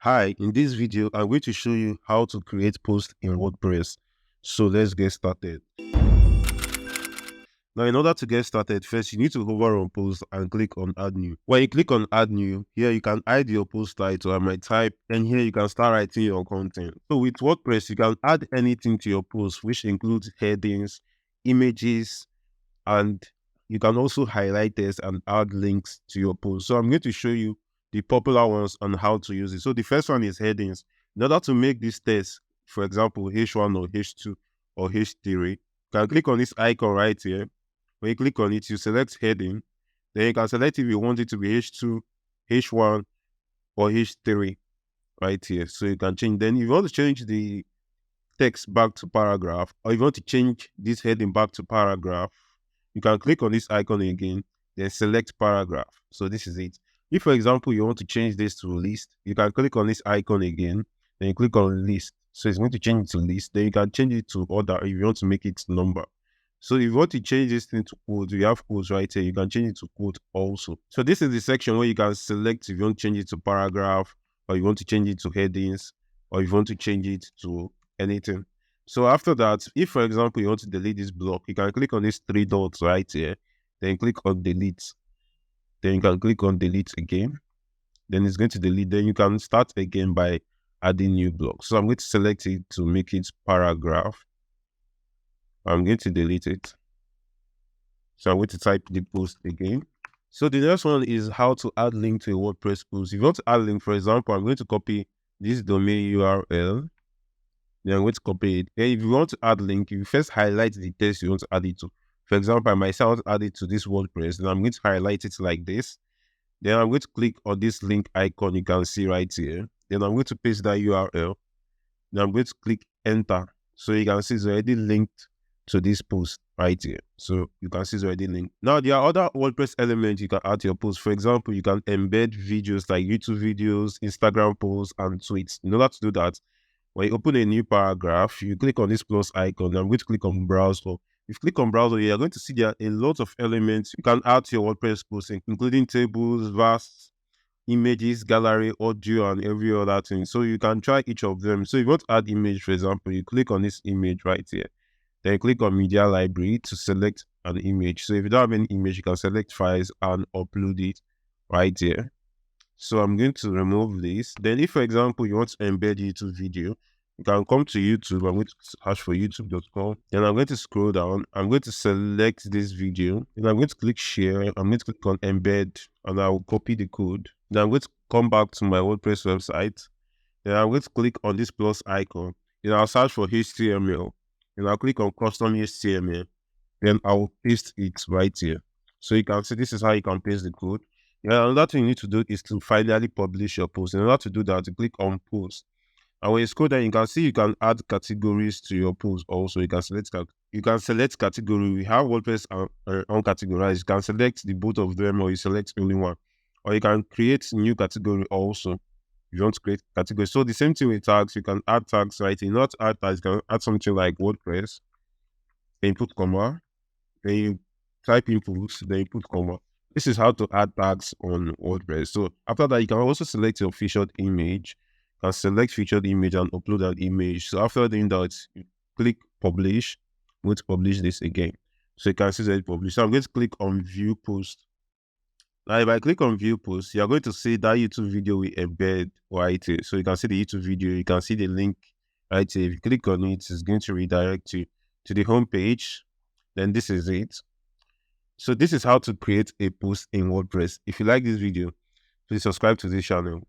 Hi, in this video, I'm going to show you how to create posts in WordPress. So let's get started. Now, in order to get started, first you need to hover on post and click on add new. When you click on add new, here you can hide your post title. I might type, and here you can start writing your content. So with WordPress, you can add anything to your post, which includes headings, images, and you can also highlight this and add links to your post. So I'm going to show you the popular ones on how to use it. So the first one is headings. In order to make this text, for example, H1 or H2 or H3, you can click on this icon right here. When you click on it, you select heading. Then you can select if you want it to be H2, H1, or H3 right here. So you can change. Then if you want to change the text back to paragraph, or if you want to change this heading back to paragraph, you can click on this icon again, then select paragraph. So this is it. If, for example, you want to change this to list, you can click on this icon again, then you click on list. So it's going to change it to list. Then you can change it to order if you want to make it number. So if you want to change this thing to quote, you have quotes right here. You can change it to quote also. So this is the section where you can select if you want to change it to paragraph, or you want to change it to headings, or if you want to change it to anything. So after that, if for example you want to delete this block, you can click on these three dots right here, then click on delete. Then you can click on delete again. Then it's going to delete. Then you can start again by adding new block. So I'm going to select it to make it paragraph. I'm going to delete it. So I'm going to type the post again. So the next one is how to add link to a WordPress post. If you want to add link, for example, I'm going to copy this domain URL. Then I'm going to copy it. Then if you want to add link, you first highlight the text you want to add it to. For example, I myself add it to this WordPress. Then I'm going to highlight it like this. Then I'm going to click on this link icon you can see right here. Then I'm going to paste that URL. Then I'm going to click enter. So you can see it's already linked to this post right here. So you can see it's already linked. Now there are other WordPress elements you can add to your post. For example, you can embed videos like YouTube videos, Instagram posts, and tweets. In order to do that, when you open a new paragraph, you click on this plus icon. I'm going to click on browser. If you click on browser, you're going to see there are a lot of elements you can add to your WordPress post, including tables, vast, images, gallery, audio, and every other thing. So you can try each of them. So if you want to add image, for example, you click on this image right here. Then click on media library to select an image. So if you don't have any image, you can select files and upload it right here. So I'm going to remove this. Then if, for example, you want to embed YouTube video, you can come to YouTube. I'm going to search for youtube.com. Then I'm going to scroll down. I'm going to select this video. Then I'm going to click share. I'm going to click on embed, and I will copy the code. Then I'm going to come back to my WordPress website. Then I'm going to click on this plus icon. Then I'll search for HTML. Then I'll click on custom HTML. Then I'll paste it right here. So you can see this is how you can paste the code. Yeah, another thing you need to do is to finally publish your post. In order to do that, you click on post. And when you scroll down, you can see you can add categories to your post also. You can select category. We have WordPress uncategorized. You can select the both of them, or you select only one. Or you can create new category also. If you want to create category. So the same thing with tags. You can add tags right here. Not add tags, you can add something like WordPress. Then you put comma. Then you type inputs, then you put comma. This is how to add tags on WordPress. So after that, you can also select your featured image. You can select featured image and upload that image. So after doing that, you click publish. I'm going to publish this again. So you can see that it published. So I'm going to click on view post. Now, if I click on view post, you're going to see that YouTube video we embed right here. So you can see the YouTube video. You can see the link right here. If you click on it, it's going to redirect you to the home page. Then this is it. So this is how to create a post in WordPress. If you like this video, please subscribe to this channel.